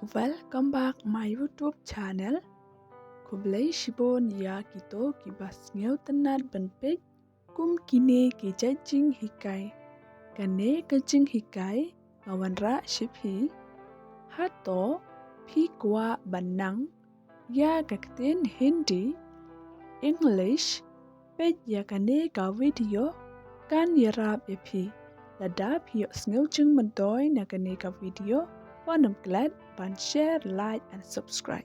Welcome back my YouTube channel. Kublai shibon ya kito kibas ngeu tenat benpej kum kine ki jajing hikai. Kane kajing hikai ngawanra shiphi. Hato pi kwa banang ya kakten Hindi English pej ya kane ka video kan yarab ya pi. Ladap hiyo ngeu jing mendoy na kane ka video. And I'm glad and share, like and subscribe.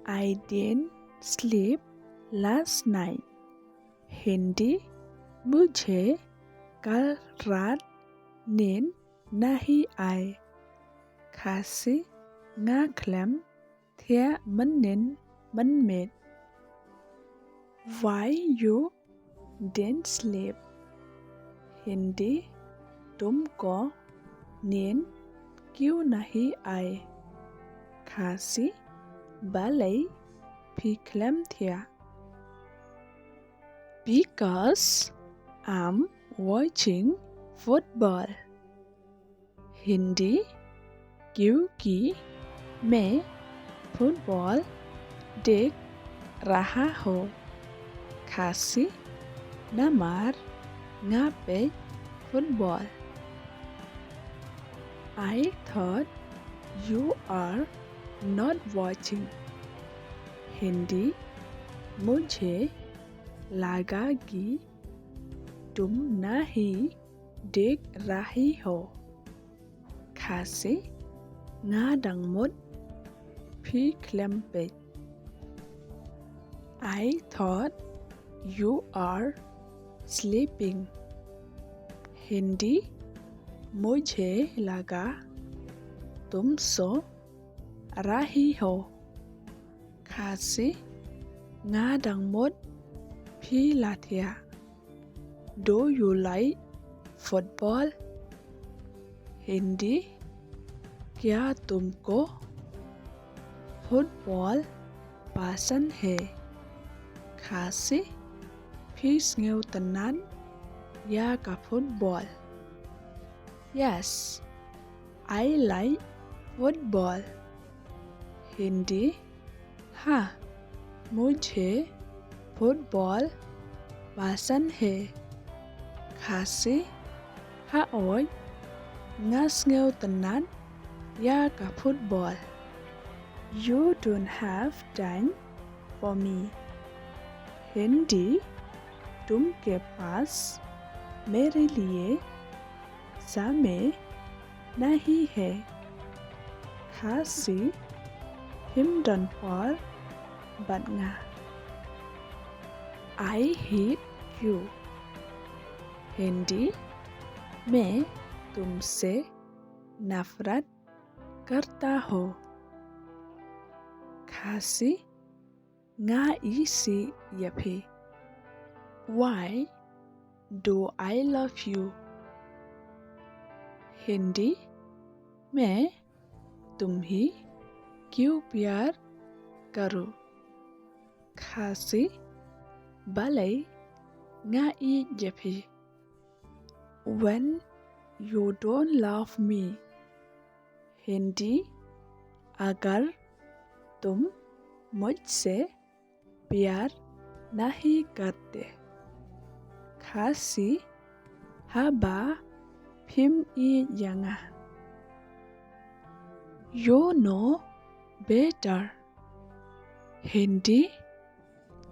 I didn't sleep last night. Hindi मुझे कल रात नींद नहीं आई. Kasi ngaklem thea manin manmet. Why you didn't sleep? Hindi तुमको नींद क्यों नहीं आई. Kasi balay phiklem thea. Because I'm watching football. Hindi क्योंकि मैं फुटबॉल देख रहा हूँ. Kasi namar ngapej football. I thought you are not watching. Hindi मुझे लगा कि तुम नहीं देख रही हो. Kasi ngadang mut phi klempej. I thought you are sleeping. Hindi मुझे लगा तुम सो रही हो. Kasi ngadang mut phi lathia. Do you like football? Hindi क्या तुमको फुटबॉल पसंद है. Kasi phis ngeu tenan ya ka football. Yes, I like football. Hindi हाँ मुझे फुटबॉल पसंद है. Kasi haoy ngas ngeu tenan ya ka football. You don't have time for me. Hindi तुमके पास मेरे लिए समय नहीं है. Kasi himdan par batnga. I hate you. Hindi मैं तुमसे नफरत करता हूँ. Kasi nga isi yapi. Why do I love you? Hindi मैं तुम्ही क्यों प्यार करूं. Kasi balay nga I japi. When you don't love me. Hindi अगर तुम मुझसे प्यार नहीं करते. Kasi haba phim I yanga. You know better. Hindi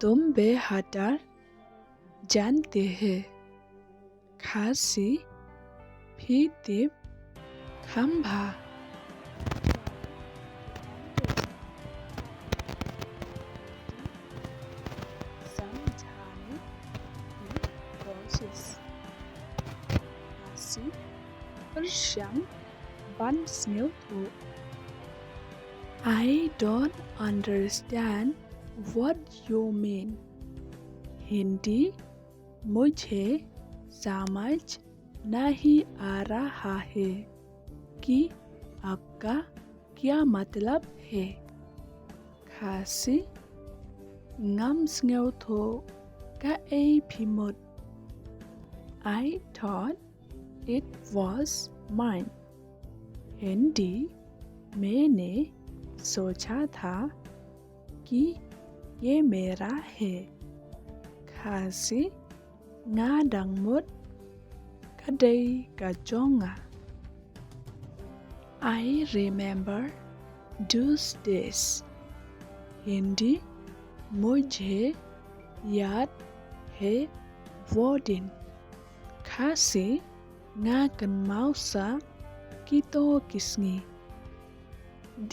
तुम बेहतर जानते हैं. Kasi phitip khamba. समझाने की कोशिश. Kasi bersang ban sneu thu. I don't understand what you mean. Hindi मुझे समझ नहीं आ रहा है कि आपका क्या मतलब है. Kasi ngam sneu tho ka ei phimut. I thought it was mine. Hindi मैंने सोचा था कि ये मेरा है. Kasi ngadang mood kaday kajonga. I remember those days. Hindi मुझे याद है वो दिन. Kasi ngakan mausa kito kisngi.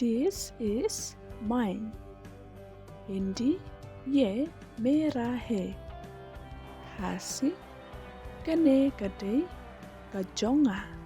This is mine. Hindi ये मेरा है. Kasi kane kadai kajonga.